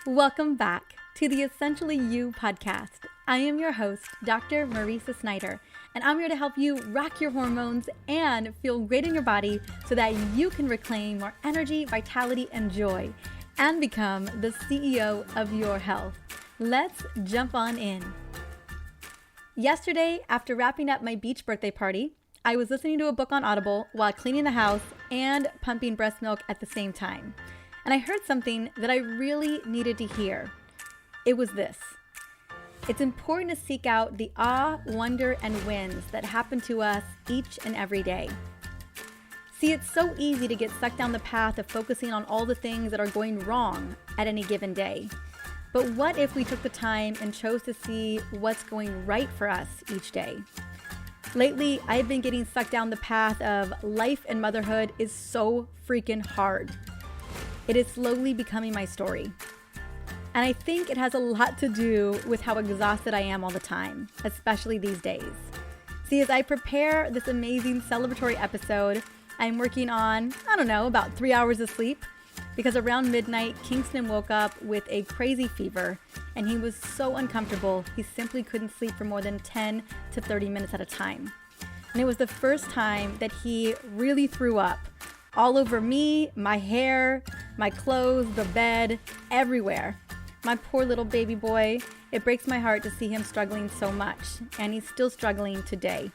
Welcome back to the Essentially You podcast. I am your host, Dr. Marisa Snyder, and I'm here to help you rock your hormones and feel great in your body so that you can reclaim more energy, vitality, and joy and become the CEO of your health. Let's jump on in. Yesterday, after wrapping up my beach birthday party, I was listening to a book on Audible while cleaning the house and pumping breast milk at the same time. And I heard something that I really needed to hear. It was this. It's important to seek out the awe, wonder, and wins that happen to us each and every day. See, it's so easy to get sucked down the path of focusing on all the things that are going wrong at any given day. But what if we took the time and chose to see what's going right for us each day? Lately, I've been getting sucked down the path of life and motherhood is so freaking hard. It is slowly becoming my story. And I think it has a lot to do with how exhausted I am all the time, especially these days. See, as I prepare this amazing celebratory episode, I'm working on, about 3 hours of sleep, because around midnight, Kingston woke up with a crazy fever, and he was so uncomfortable, he simply couldn't sleep for more than 10 to 30 minutes at a time. And it was the first time that he really threw up. All over me, my hair, my clothes, the bed, everywhere. My poor little baby boy, it breaks my heart to see him struggling so much, and he's still struggling today.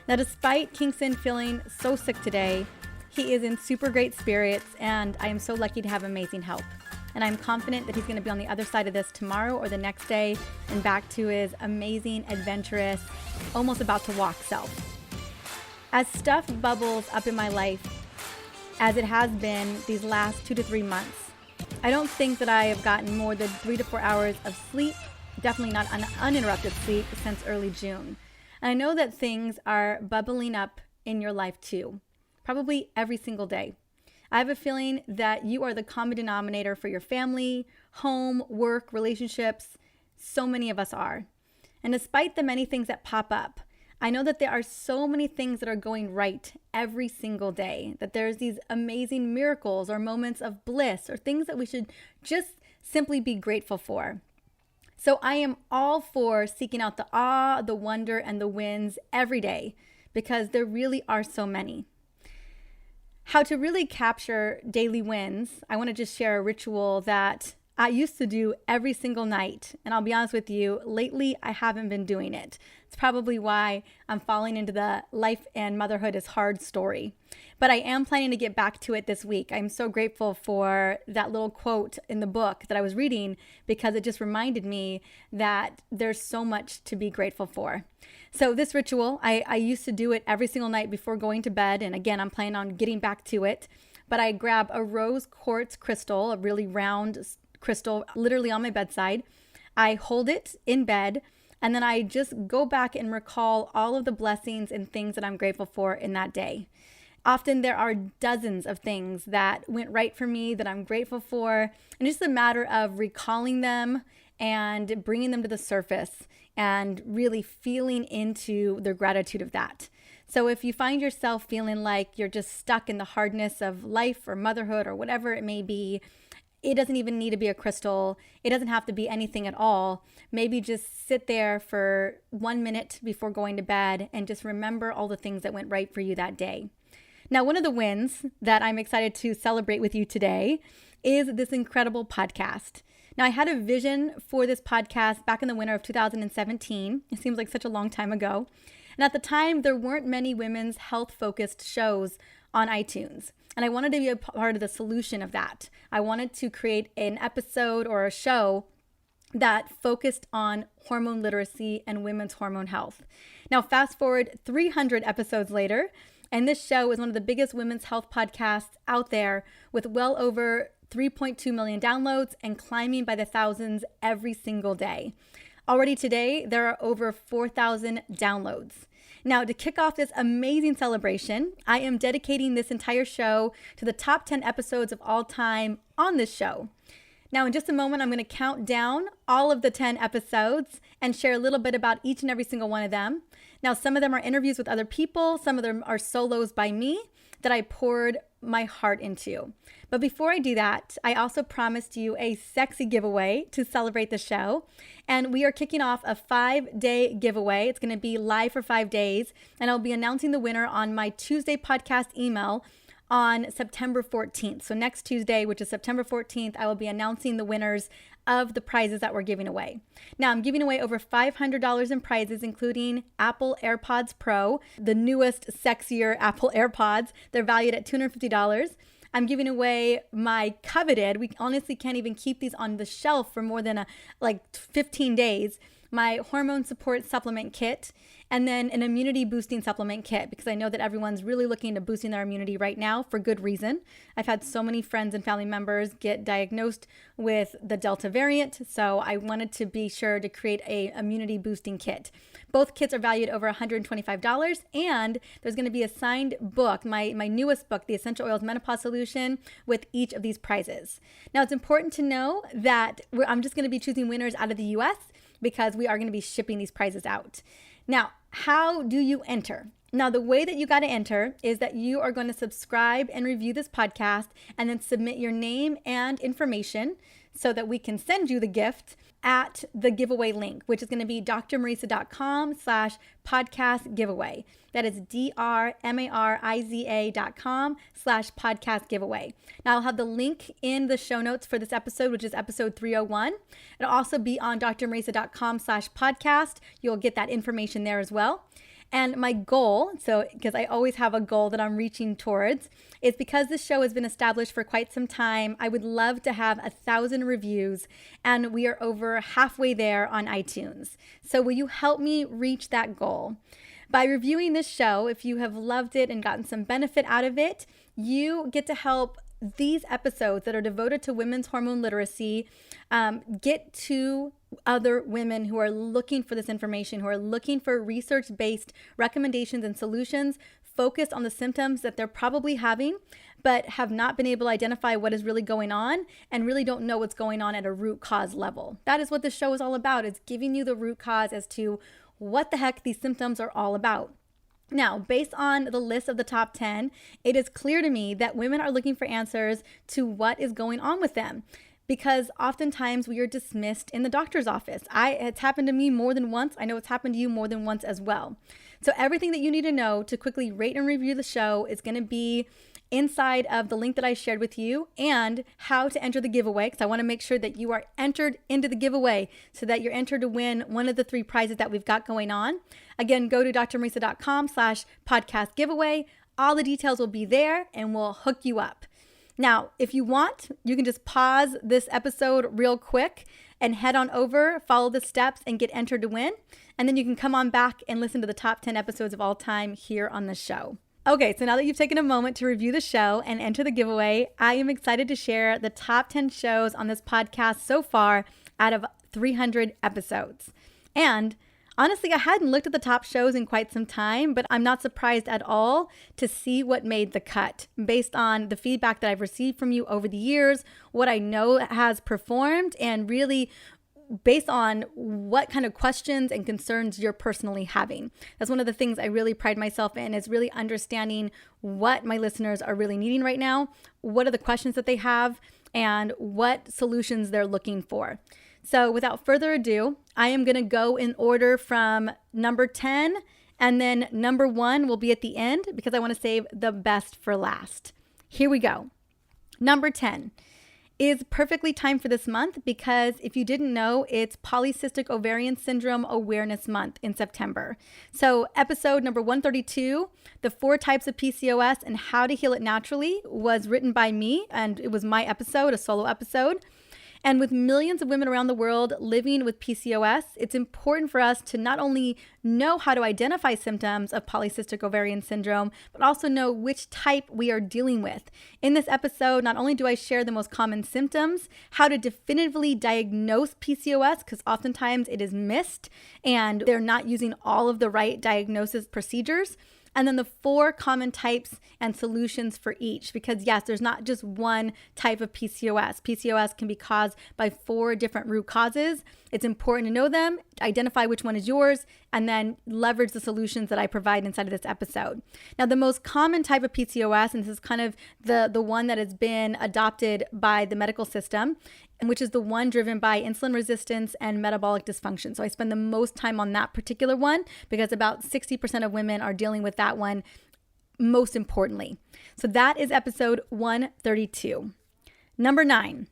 Now, despite Kingston feeling so sick today, he is in super great spirits, and I am so lucky to have amazing help. And I'm confident that he's going to be on the other side of this tomorrow or the next day and back to his amazing, adventurous, almost about to walk self. As stuff bubbles up in my life, as it has been these last 2 to 3 months, I don't think that I have gotten more than 3 to 4 hours of sleep, definitely not uninterrupted sleep, since early June. And I know that things are bubbling up in your life too, probably every single day. I have a feeling that you are the common denominator for your family, home, work, relationships. So many of us are. And despite the many things that pop up, I know that there are so many things that are going right every single day, that there's these amazing miracles or moments of bliss or things that we should just simply be grateful for. So I am all for seeking out the awe, the wonder, and the wins every day because there really are so many. How to really capture daily wins, I want to just share a ritual that I used to do every single night. And I'll be honest with you, lately I haven't been doing it. It's probably why I'm falling into the life and motherhood is hard story. But I am planning to get back to it this week. I'm so grateful for that little quote in the book that I was reading because it just reminded me that there's so much to be grateful for. So this ritual, I used to do it every single night before going to bed. And again, I'm planning on getting back to it. But I grab a rose quartz crystal, a really round crystal, literally on my bedside. I hold it in bed, and then I just go back and recall all of the blessings and things that I'm grateful for in that day. Often there are dozens of things that went right for me that I'm grateful for, and just a matter of recalling them and bringing them to the surface and really feeling into the gratitude of that. So if you find yourself feeling like you're just stuck in the hardness of life or motherhood or whatever it may be, it doesn't even need to be a crystal. It doesn't have to be anything at all. Maybe just sit there for 1 minute before going to bed and just remember all the things that went right for you that day. Now, one of the wins that I'm excited to celebrate with you today is this incredible podcast. Now, I had a vision for this podcast back in the winter of 2017. It seems like such a long time ago. And at the time, there weren't many women's health-focused shows on iTunes. And I wanted to be a part of the solution of that. I wanted to create an episode or a show that focused on hormone literacy and women's hormone health. Now, fast forward 300 episodes later, and this show is one of the biggest women's health podcasts out there with well over 3.2 million downloads and climbing by the thousands every single day. Already today, there are over 4,000 downloads. Now, to kick off this amazing celebration, I am dedicating this entire show to the top 10 episodes of all time on this show. Now, in just a moment, I'm going to count down all of the 10 episodes and share a little bit about each and every single one of them. Now, some of them are interviews with other people. Some of them are solos by me that I poured my heart into. But before I do that, I also promised you a sexy giveaway to celebrate the show. And we are kicking off a 5-day giveaway. It's going to be live for 5 days. And I'll be announcing the winner on my Tuesday podcast email on September 14th. So next Tuesday, which is September 14th, I will be announcing the winners of the prizes that we're giving away. Now, I'm giving away over $500 in prizes, including Apple AirPods Pro, the newest, sexier Apple AirPods. They're valued at $250. I'm giving away my coveted, we honestly can't even keep these on the shelf for more than 15 days, my hormone support supplement kit, and then an immunity boosting supplement kit, because I know that everyone's really looking to boosting their immunity right now for good reason. I've had so many friends and family members get diagnosed with the Delta variant, so I wanted to be sure to create a immunity boosting kit. Both kits are valued over $125, and there's going to be a signed book, my newest book, The Essential Oils Menopause Solution, with each of these prizes. Now, it's important to know that I'm just going to be choosing winners out of the US because we are going to be shipping these prizes out. Now, how do you enter? Now, the way that you got to enter is that you are going to subscribe and review this podcast and then submit your name and information so that we can send you the gift at the giveaway link, which is going to be drmariza.com/podcast giveaway. That is drmariza.com/podcast giveaway. Now, I'll have the link in the show notes for this episode, which is episode 301. It'll also be on drmariza.com/podcast. You'll get that information there as well. And my goal, so because I always have a goal that I'm reaching towards, is because this show has been established for quite some time, I would love to have 1,000 reviews, and we are over halfway there on iTunes. So will you help me reach that goal? By reviewing this show, if you have loved it and gotten some benefit out of it, you get to help these episodes that are devoted to women's hormone literacy get to other women who are looking for this information, who are looking for research-based recommendations and solutions focused on the symptoms that they're probably having, but have not been able to identify what is really going on and really don't know what's going on at a root cause level. That is what this show is all about. It's giving you the root cause as to what the heck these symptoms are all about. Now, based on the list of the top 10, it is clear to me that women are looking for answers to what is going on with them, because oftentimes we are dismissed in the doctor's office. It's happened to me more than once. I know it's happened to you more than once as well. So everything that you need to know to quickly rate and review the show is going to be inside of the link that I shared with you, and how to enter the giveaway, because I want to make sure that you are entered into the giveaway so that you're entered to win one of the 3 prizes that we've got going on. Again, go to drmariza.com/podcast giveaway. All the details will be there and we'll hook you up. Now, if you want, you can just pause this episode real quick and head on over, follow the steps, and get entered to win. And then you can come on back and listen to the top 10 episodes of all time here on the show. Okay, so now that you've taken a moment to review the show and enter the giveaway, I am excited to share the top 10 shows on this podcast so far out of 300 episodes. And honestly, I hadn't looked at the top shows in quite some time, but I'm not surprised at all to see what made the cut based on the feedback that I've received from you over the years, what I know has performed, and really based on what kind of questions and concerns you're personally having. That's one of the things I really pride myself in, is really understanding what my listeners are really needing right now, what are the questions that they have, and what solutions they're looking for. So without further ado, I am going to go in order from number 10, and then number 1 will be at the end because I want to save the best for last. Here we go. Number 10 is perfectly timed for this month because if you didn't know, it's Polycystic Ovarian Syndrome Awareness Month in September. So episode number 132, the 4 types of PCOS and how to heal it naturally, was written by me, and it was my episode, a solo episode. And with millions of women around the world living with PCOS, it's important for us to not only know how to identify symptoms of polycystic ovarian syndrome, but also know which type we are dealing with. In this episode, not only do I share the most common symptoms, how to definitively diagnose PCOS, because oftentimes it is missed and they're not using all of the right diagnosis procedures, and then the 4 common types and solutions for each. Because yes, there's not just one type of PCOS. PCOS can be caused by 4 different root causes. It's important to know them, identify which one is yours, and then leverage the solutions that I provide inside of this episode. Now, the most common type of PCOS, and this is kind of the one that has been adopted by the medical system, and which is the one driven by insulin resistance and metabolic dysfunction. So I spend the most time on that particular one because about 60% of women are dealing with that one most importantly. So that is episode 132. Number 9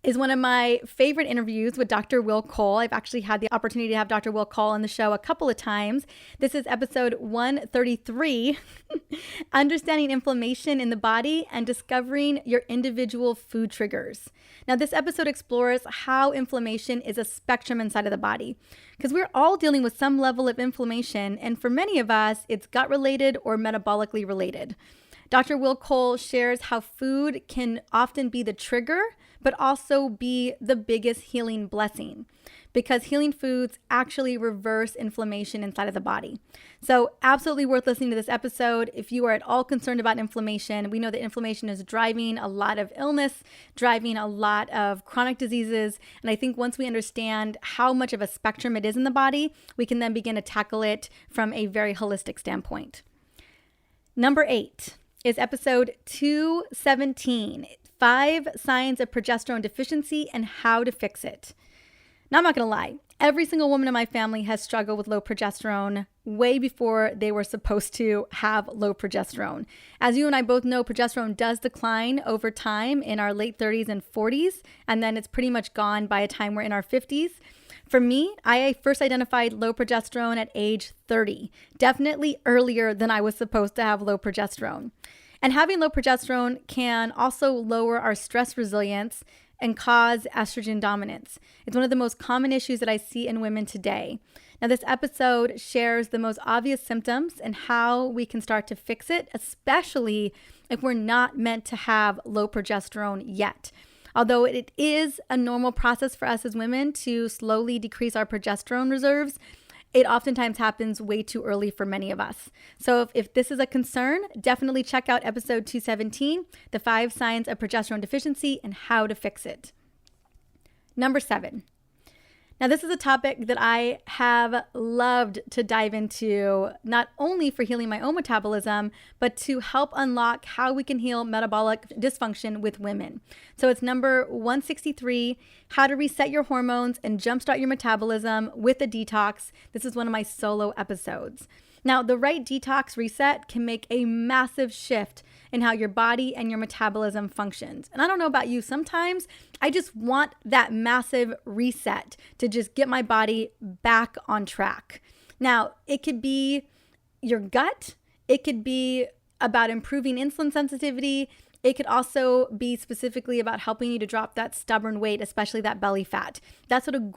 is one of my favorite interviews with Dr. Will Cole. I've actually had the opportunity to have Dr. Will Cole on the show a couple of times. This is episode 133, Understanding Inflammation in the Body and Discovering Your Individual Food Triggers. Now, this episode explores how inflammation is a spectrum inside of the body, because we're all dealing with some level of inflammation, and for many of us, it's gut-related or metabolically related. Dr. Will Cole shares how food can often be the trigger, but also be the biggest healing blessing, because healing foods actually reverse inflammation inside of the body. So absolutely worth listening to this episode. If you are at all concerned about inflammation, we know that inflammation is driving a lot of illness, driving a lot of chronic diseases. And I think once we understand how much of a spectrum it is in the body, we can then begin to tackle it from a very holistic standpoint. Number 8 is episode 217. 5 signs of progesterone deficiency and how to fix it. Now, I'm not going to lie. Every single woman in my family has struggled with low progesterone way before they were supposed to have low progesterone. As you and I both know, progesterone does decline over time in our late 30s and 40s, and then it's pretty much gone by the time we're in our 50s. For me, I first identified low progesterone at age 30, definitely earlier than I was supposed to have low progesterone. And having low progesterone can also lower our stress resilience and cause estrogen dominance. It's one of the most common issues that I see in women today. Now, this episode shares the most obvious symptoms and how we can start to fix it, especially if we're not meant to have low progesterone yet. Although it is a normal process for us as women to slowly decrease our progesterone reserves, it oftentimes happens way too early for many of us. So if this is a concern, definitely check out episode 217, the 5 signs of progesterone deficiency and how to fix it. Number 7. Now, this is a topic that I have loved to dive into, not only for healing my own metabolism, but to help unlock how we can heal metabolic dysfunction with women. So it's number 163, how to reset your hormones and jumpstart your metabolism with a detox. This is one of my solo episodes. Now, the right detox reset can make a massive shift in how your body and your metabolism functions. And I don't know about you, sometimes I just want that massive reset to just get my body back on track. Now, it could be your gut. It could be about improving insulin sensitivity. It could also be specifically about helping you to drop that stubborn weight, especially that belly fat. That's what a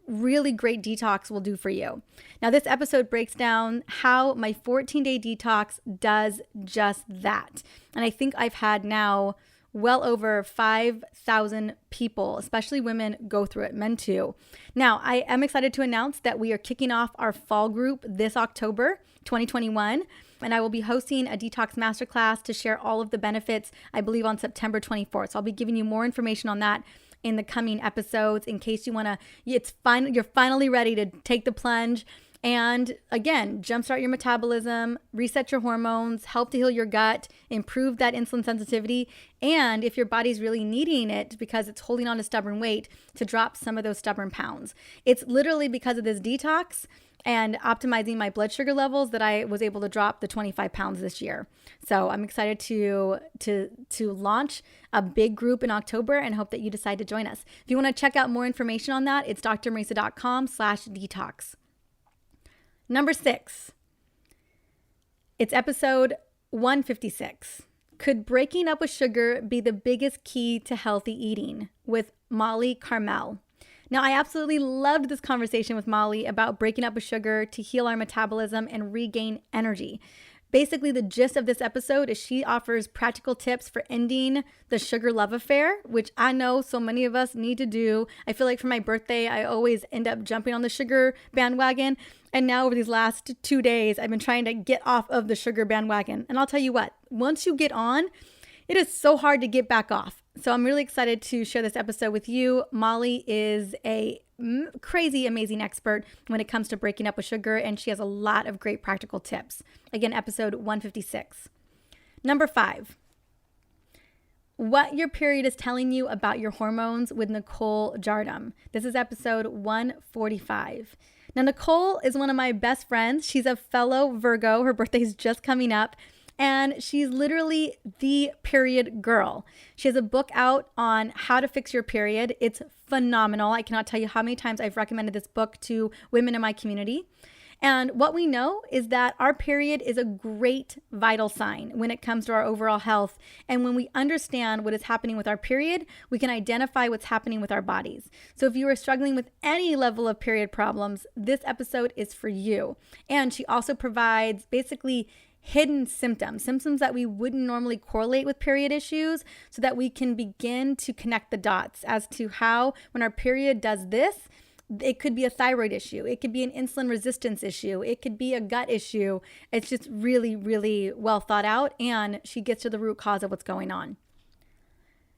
really great detox will do for you. Now, this episode breaks down how my 14-day detox does just that. And I think I've had now well over 5,000 people, especially women, go through it, men too. Now, I am excited to announce that we are kicking off our fall group this October 2021. And I will be hosting a detox masterclass to share all of the benefits, I believe, on September 24th. So I'll be giving you more information on that in the coming episodes in case you want to, you're finally ready to take the plunge and again, jumpstart your metabolism, reset your hormones, help to heal your gut, improve that insulin sensitivity, and if your body's really needing it because it's holding on to stubborn weight, to drop some of those stubborn pounds. It's literally because of this detox and optimizing my blood sugar levels that I was able to drop the 25 pounds this year. So I'm excited to launch a big group in October and hope that you decide to join us. If you want to check out more information on that, it's drmarisa.com/detox. Number 6, it's episode 156. Could breaking up with sugar be the biggest key to healthy eating? With Molly Carmel. Now, I absolutely loved this conversation with Molly about breaking up with sugar to heal our metabolism and regain energy. Basically, the gist of this episode is she offers practical tips for ending the sugar love affair, which I know so many of us need to do. I feel like for my birthday, I always end up jumping on the sugar bandwagon. And now over these last 2 days, I've been trying to get off of the sugar bandwagon. And I'll tell you what, once you get on, it is so hard to get back off. So I'm really excited to share this episode with you. Molly is a crazy, amazing expert when it comes to breaking up with sugar, and she has a lot of great practical tips. Again, episode 156. Number 5, what your period is telling you about your hormones with Nicole Jardum. This is episode 145. Now, Nicole is one of my best friends. She's a fellow Virgo. Her birthday is just coming up. And she's literally the period girl. She has a book out on how to fix your period. It's phenomenal. I cannot tell you how many times I've recommended this book to women in my community. And what we know is that our period is a great vital sign when it comes to our overall health. And when we understand what is happening with our period, we can identify what's happening with our bodies. So if you are struggling with any level of period problems, this episode is for you. And she also provides basically hidden symptoms that we wouldn't normally correlate with period issues, so that we can begin to connect the dots as to how, when our period does this, it could be a thyroid issue, it could be an insulin resistance issue, it could be a gut issue. It's just really, really well thought out, and she gets to the root cause of what's going on.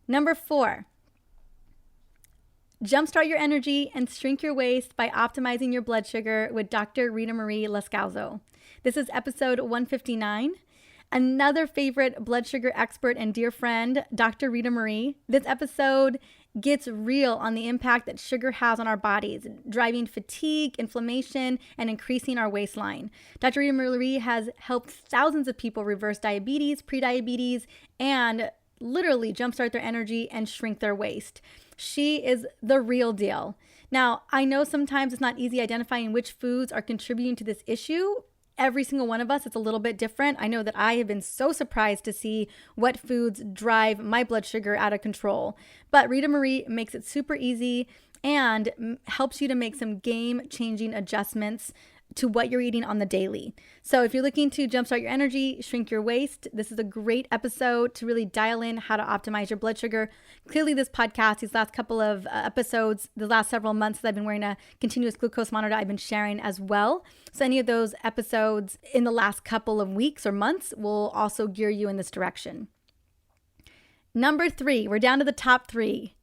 Number 4, jumpstart your energy and shrink your waist by optimizing your blood sugar with Dr. Rita Marie Lascauzo. This is episode 159. Another favorite blood sugar expert and dear friend, Dr. Rita Marie. This episode gets real on the impact that sugar has on our bodies, driving fatigue, inflammation, and increasing our waistline. Dr. Rita Marie has helped thousands of people reverse diabetes, prediabetes, and literally jumpstart their energy and shrink their waist. She is the real deal. Now, I know sometimes it's not easy identifying which foods are contributing to this issue. Every single one of us, it's a little bit different. I know that I have been so surprised to see what foods drive my blood sugar out of control. But Rita Marie makes it super easy and helps you to make some game-changing adjustments to what you're eating on the daily. So if you're looking to jumpstart your energy, shrink your waist, this is a great episode to really dial in how to optimize your blood sugar. Clearly this podcast, these last couple of episodes, the last several months that I've been wearing a continuous glucose monitor, I've been sharing as well. So any of those episodes in the last couple of weeks or months will also gear you in this direction. Number 3, we're down to the top 3.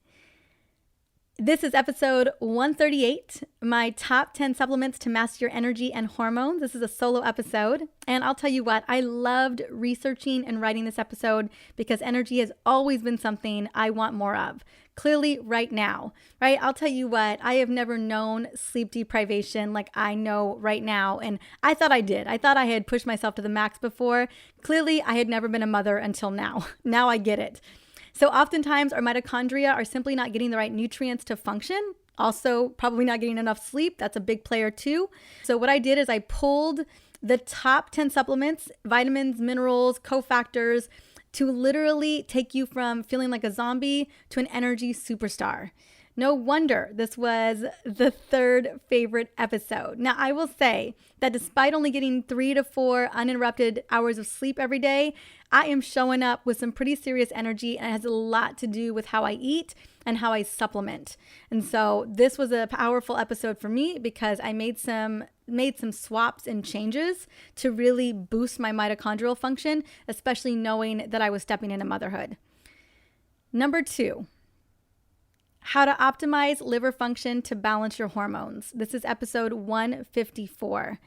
This is episode 138, my top 10 supplements to master your energy and hormones. This is a solo episode. And I'll tell you what, I loved researching and writing this episode because energy has always been something I want more of. Clearly right now, right? I'll tell you what, I have never known sleep deprivation like I know right now. And I thought I did. I thought I had pushed myself to the max before. Clearly, I had never been a mother until now. Now I get it. So oftentimes our mitochondria are simply not getting the right nutrients to function. Also, probably not getting enough sleep. That's a big player too. So what I did is I pulled the top 10 supplements, vitamins, minerals, cofactors, to literally take you from feeling like a zombie to an energy superstar. No wonder this was the 3rd favorite episode. Now, I will say that despite only getting 3 to 4 uninterrupted hours of sleep every day, I am showing up with some pretty serious energy, and it has a lot to do with how I eat and how I supplement. And so this was a powerful episode for me because I made some swaps and changes to really boost my mitochondrial function, especially knowing that I was stepping into motherhood. Number 2. How to optimize liver function to balance your hormones. This is episode 154.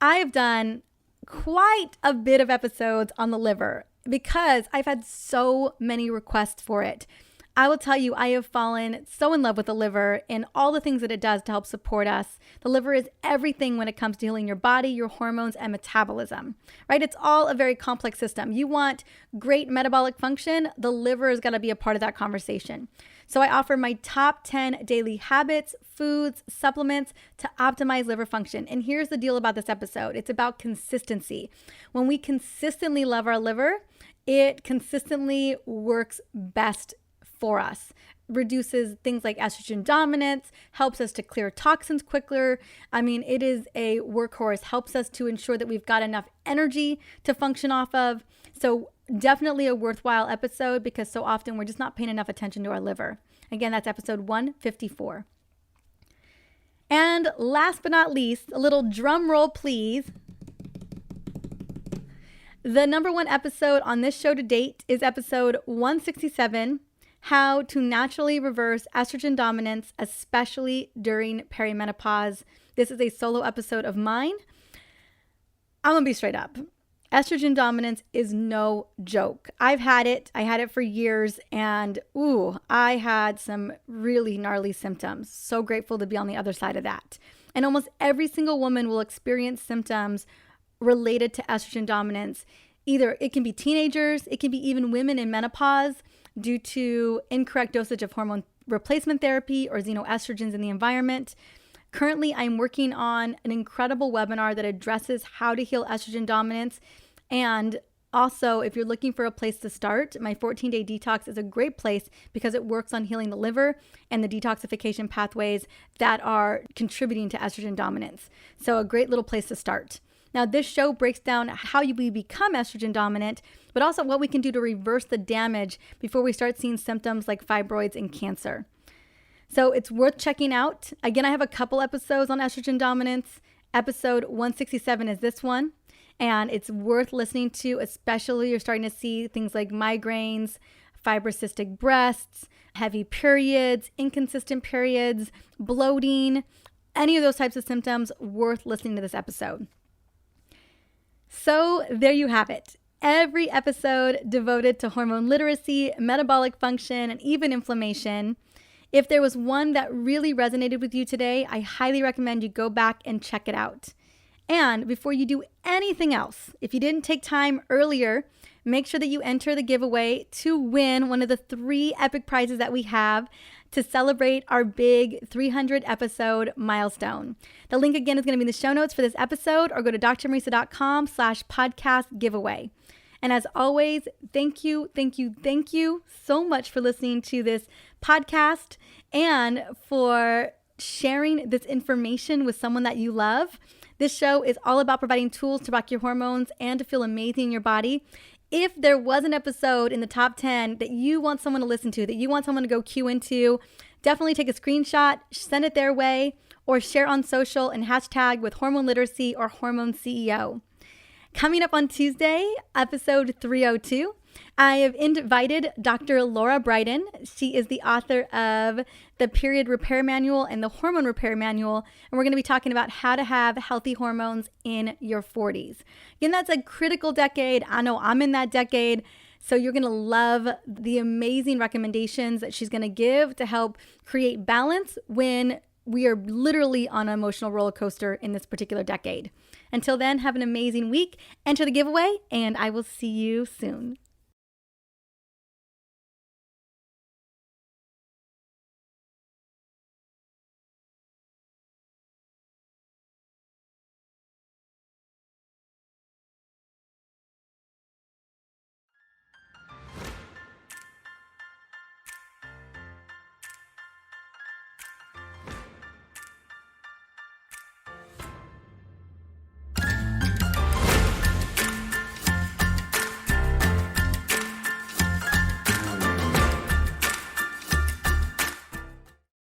I have done quite a bit of episodes on the liver because I've had so many requests for it. I will tell you, I have fallen so in love with the liver and all the things that it does to help support us. The liver is everything when it comes to healing your body, your hormones, and metabolism, right? It's all a very complex system. You want great metabolic function, the liver has got to be a part of that conversation. So I offer my top 10 daily habits, foods, supplements to optimize liver function. And here's the deal about this episode. It's about consistency. When we consistently love our liver, it consistently works best for us. reduces things like estrogen dominance, helps us to clear toxins quicker. I mean, it is a workhorse, helps us to ensure that we've got enough energy to function off of. So definitely a worthwhile episode, because so often we're just not paying enough attention to our liver. Again, that's episode 154. And last but not least, a little drum roll, please. The number one episode on this show to date is episode 167, How to Naturally Reverse Estrogen Dominance, Especially During Perimenopause. This is a solo episode of mine. I'm going to be straight up. Estrogen dominance is no joke. I've had it. I had it for years, and I had some really gnarly symptoms. So grateful to be on the other side of that. And almost every single woman will experience symptoms related to estrogen dominance. Either it can be teenagers, it can be even women in menopause due to incorrect dosage of hormone replacement therapy or xenoestrogens in the environment. Currently, I'm working on an incredible webinar that addresses how to heal estrogen dominance. And also, if you're looking for a place to start, my 14-day detox is a great place because it works on healing the liver and the detoxification pathways that are contributing to estrogen dominance. So a great little place to start. Now, this show breaks down how we become estrogen dominant, but also what we can do to reverse the damage before we start seeing symptoms like fibroids and cancer. So it's worth checking out. Again, I have a couple episodes on estrogen dominance. Episode 167 is this one, and it's worth listening to, especially you're starting to see things like migraines, fibrocystic breasts, heavy periods, inconsistent periods, bloating, any of those types of symptoms, worth listening to this episode. So there you have it. Every episode devoted to hormone literacy, metabolic function, and even inflammation. If there was one that really resonated with you today, I highly recommend you go back and check it out. And before you do anything else, if you didn't take time earlier, make sure that you enter the giveaway to win one of the 3 epic prizes that we have to celebrate our big 300 episode milestone. The link again is going to be in the show notes for this episode, or go to drmarisa.com/podcast giveaway. And as always, thank you so much for listening to this podcast and for sharing this information with someone that you love. This show is all about providing tools to rock your hormones and to feel amazing in your body. If there was an episode in the top 10 that you want someone to listen to, that you want someone to go cue into, definitely take a screenshot, send it their way, or share on social and hashtag with hormone literacy or hormone CEO. Coming up on Tuesday, episode 302, I have invited Dr. Laura Bryden. She is the author of the Period Repair Manual and the Hormone Repair Manual, and we're going to be talking about how to have healthy hormones in your 40s. Again, that's a critical decade. I know I'm in that decade, so you're going to love the amazing recommendations that she's going to give to help create balance when we are literally on an emotional roller coaster in this particular decade. Until then, have an amazing week, enter the giveaway, and I will see you soon.